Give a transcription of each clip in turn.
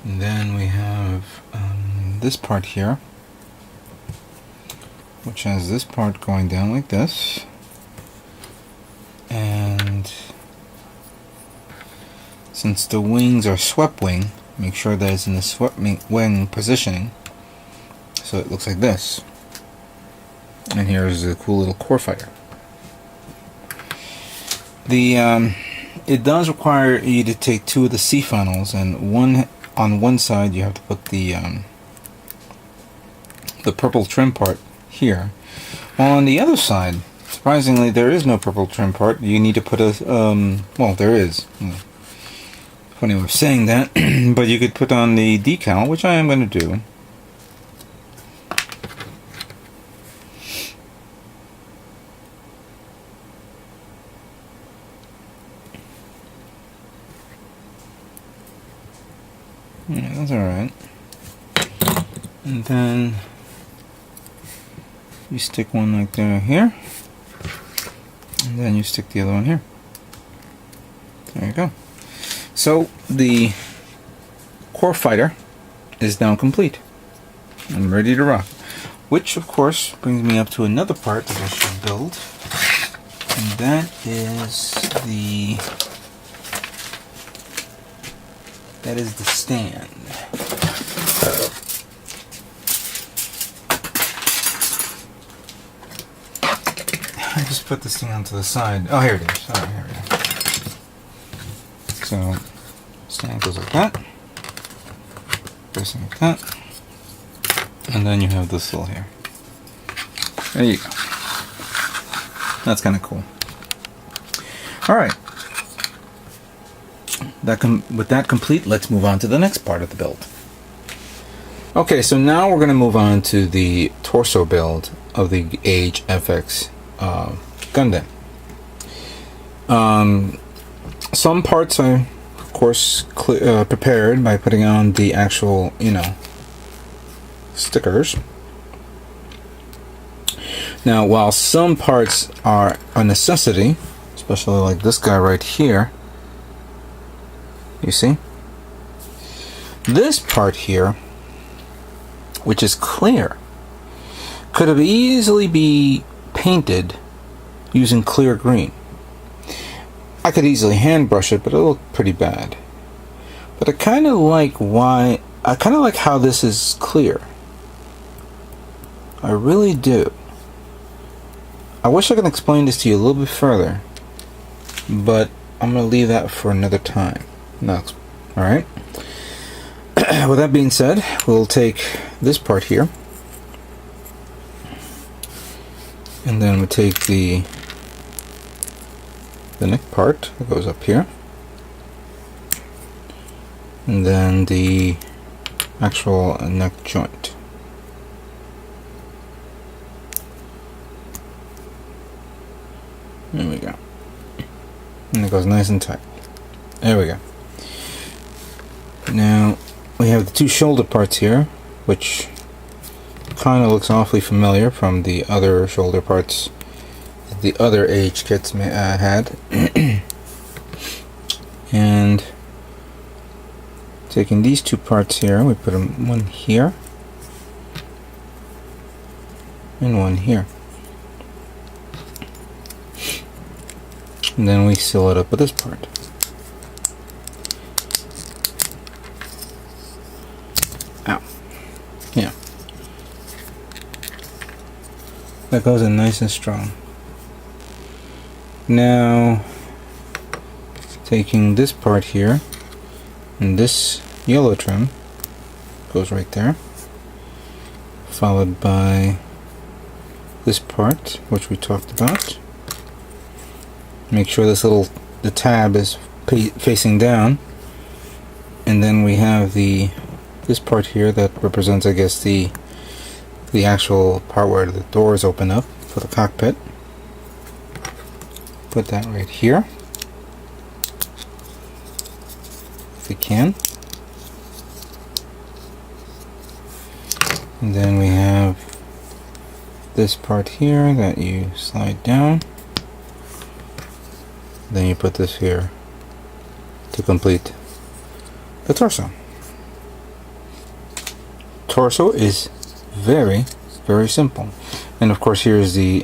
And then we have this part here, which has this part going down like this, and since the wings are swept wing, make sure that it's in the swept wing positioning, so it looks like this. And here's a cool little core fighter. It does require you to take two of the C funnels, and on one side you have to put the purple trim part here. While on the other side, surprisingly, there is no purple trim part. You need to put a well, there is. Funny way of saying that, but you could put on the decal, which I am going to do. Yeah, that's alright. And then you stick one like there here, and then you stick the other one here. There you go. So the core fighter is now complete. I'm ready to rock. Which of course brings me up to another part that I should build, and that is the stand. I just put this thing onto the side. Oh, here it is. Alright, here we go. So, stand goes like that. Pressing like that. And then you have this little here. There you go. That's kind of cool. Alright. With that complete, let's move on to the next part of the build. Okay, so now we're going to move on to the torso build of the Age-FX Gundam. Some parts I, of course, prepared by putting on the actual, stickers. Now, while some parts are a necessity, especially like this guy right here, you see? This part here, which is clear, could have easily be painted using clear green. I could easily hand brush it, but it looked pretty bad. But I kind of like how this is clear. I really do. I wish I could explain this to you a little bit further, but I'm going to leave that for another time. No, alright. With that being said, we'll take this part here, and then we'll take the neck part that goes up here, and then the actual neck joint. There we go. And it goes nice and tight. There we go. Now we have the two shoulder parts here, which kind of looks awfully familiar from the other shoulder parts that the other Age kits had. And taking these two parts here, we put them one here and one here. And then we seal it up with this part. Ow. Yeah. That goes in nice and strong. Now, taking this part here, and this yellow trim goes right there, followed by this part, which we talked about. Make sure the tab is facing down, and then we have this part here that represents, I guess, the actual part where the doors open up for the cockpit. Put that right here if we can, and then we have this part here that you slide down. Then you put this here to complete the torso. torso is very, very simple. And of course, here's the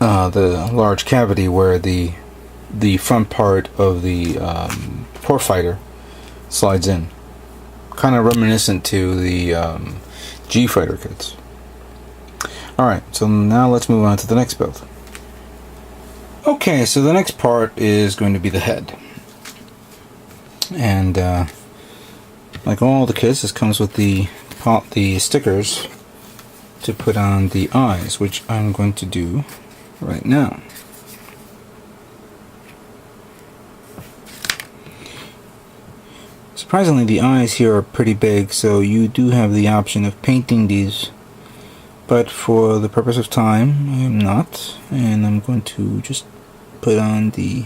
large cavity where the front part of the core fighter slides in, kind of reminiscent to the G fighter kits. Alright, so now let's move on to the next build. Okay, so the next part is going to be the head. And like all the kits, this comes with the stickers to put on the eyes, which I'm going to do right now. Surprisingly, the eyes here are pretty big, so you do have the option of painting these, but for the purpose of time, I am not, and I'm going to just put on the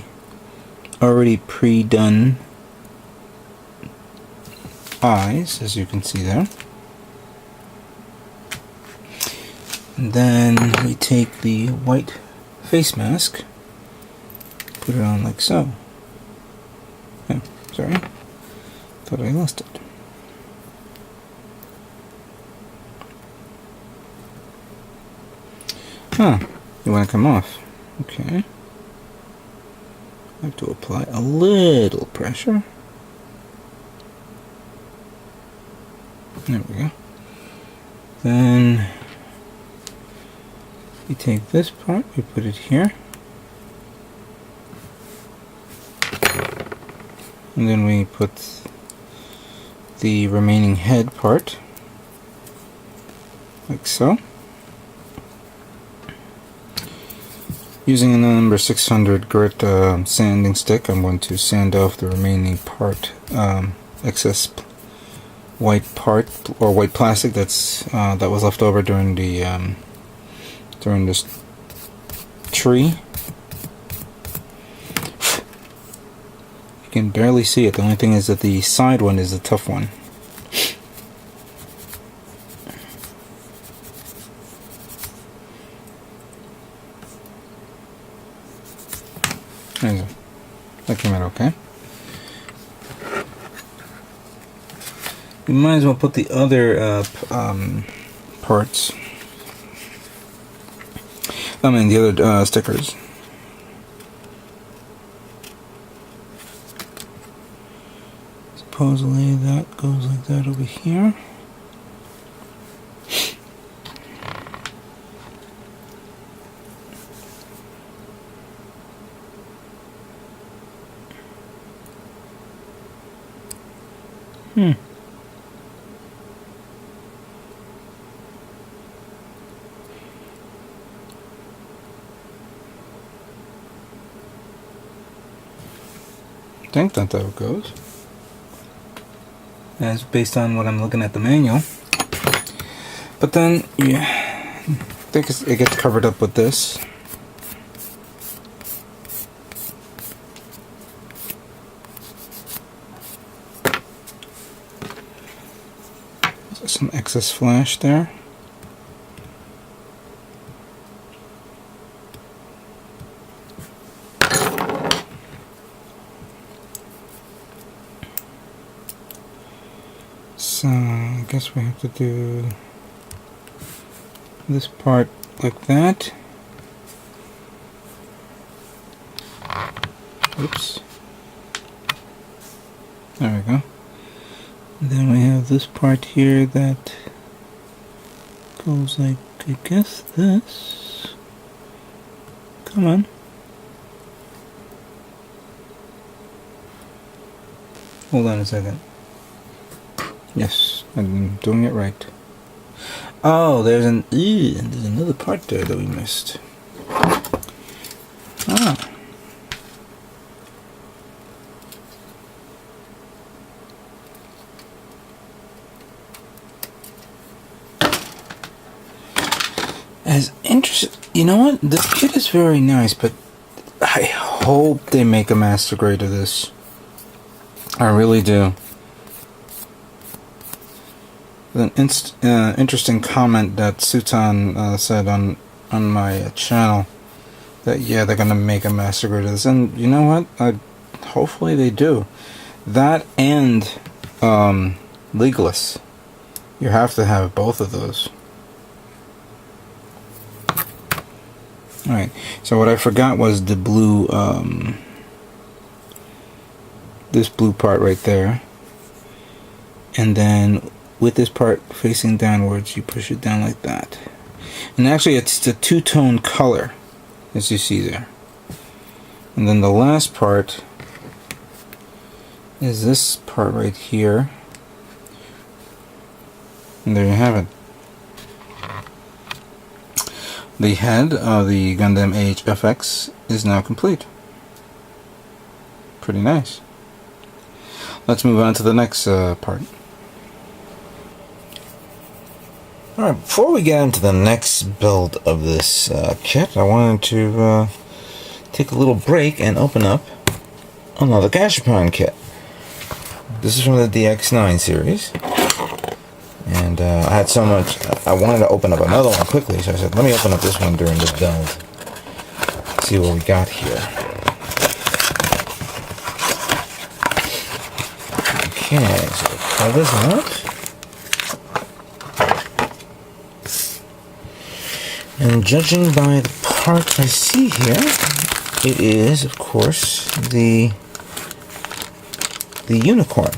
already pre-done eyes, as you can see there. And then we take the white face mask, put it on like so. Oh, sorry, thought I lost it. Huh, you want to come off? Okay. I have to apply a little pressure. There we go. Then we take this part, we put it here. And then we put the remaining head part, like so. Using a number 600 grit sanding stick, I'm going to sand off the remaining part, excess white part or white plastic that was left over during the during this tree. You can barely see it. The only thing is that the side one is the tough one. There you go. That came out okay. You might as well put the other parts. I mean the other stickers. Supposedly that goes like that over here. I think that's how it goes. That's based on what I'm looking at the manual. But then, yeah, I think it gets covered up with this. Some excess flash there. So I guess we have to do this part like that. Oops. There we go. And then we have this part here that goes like, I guess this. Come on. Hold on a second. Yes, I'm doing it right. Oh, there's another part there that we missed. Ah. As interesting, you know what? This kit is very nice, but I hope they make a master grade of this. I really do. An interesting comment that Sutan said on my channel that yeah, they're gonna make a master grade of this, and you know what? Hopefully they do. That and legless. You have to have both of those. Alright, so what I forgot was the blue, this blue part right there. And then with this part facing downwards, you push it down like that. And actually it's the two-tone color, as you see there. And then the last part is this part right here. And there you have it. The head of the Gundam Age-FX is now complete. Pretty nice. Let's move on to the next part. Alright, before we get into the next build of this kit, I wanted to take a little break and open up another Gashapon kit. This is from the DX9 series. And I had so much, I wanted to open up another one quickly, so I said, let me open up this one during this build. See what we got here. Okay, so pull this out. And judging by the parts I see here, it is, of course, the unicorn.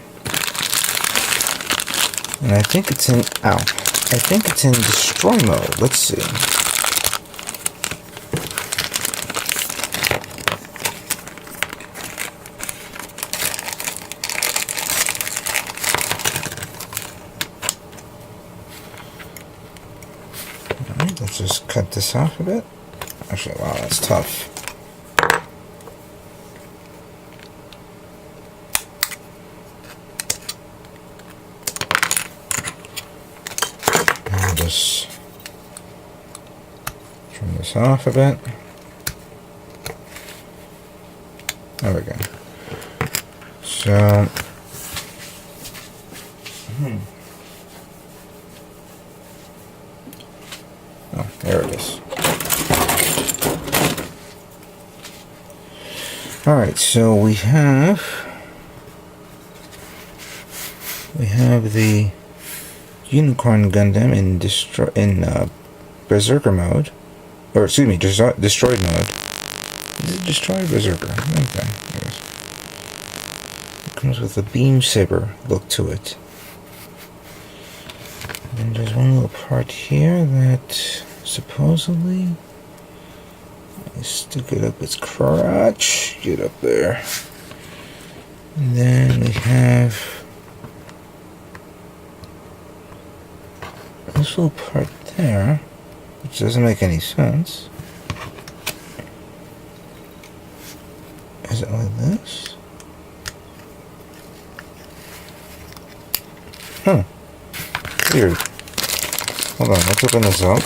And I think it's in, I think it's in destroy mode. Let's see. Alright, let's just cut this off a bit. Actually, wow, that's tough. Just trim this off a bit. There we go. So, oh, there it is. All right, so we have the Unicorn Gundam in Berserker mode, or excuse me, destroyed mode. Is it destroyed Berserker? Okay, it comes with a beam saber look to it. And there's one little part here that supposedly I stick it up its crotch. Get up there. And then we have this little part there, which doesn't make any sense. Is it like this? Huh. Weird. Hold on, let's open this up.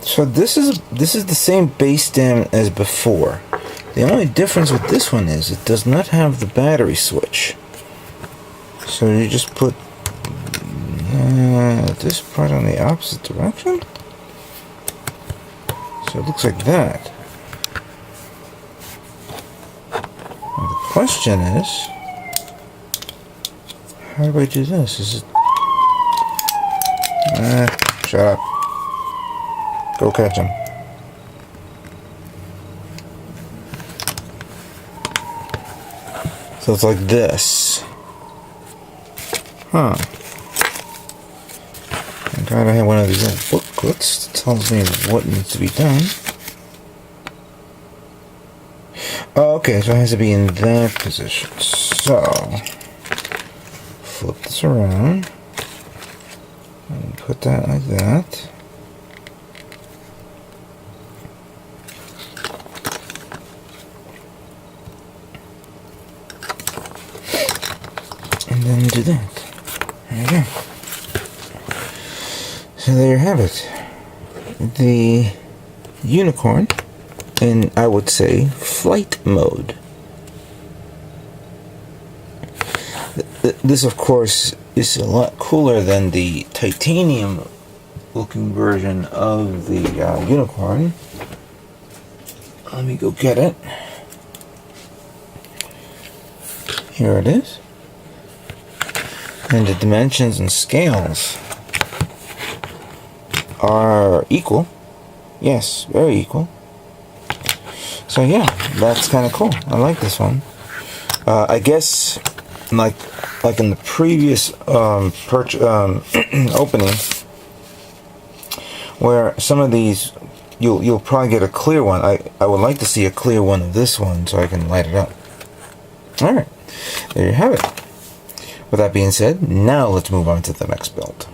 So this is the same base stem as before. The only difference with this one is it does not have the battery switch. So you just put this part on the opposite direction. So it looks like that. Now the question is, how do I do this? Is it... shut up. Go catch him. So it's like this. Huh. I'm glad I have one of these little booklets that tells me what needs to be done. Oh, okay, so it has to be in that position. So, flip this around. And put that like that. And then do that. There you go. So there you have it. The unicorn in, I would say, flight mode. This, of course, is a lot cooler than the titanium looking version of the unicorn. Let me go get it. Here it is. And the dimensions and scales are equal. Yes, very equal. So yeah, that's kind of cool. I like this one. I guess, like in the previous opening, where some of these you'll probably get a clear one. I would like to see a clear one of this one so I can light it up. All right, there you have it. With that being said, now let's move on to the next build.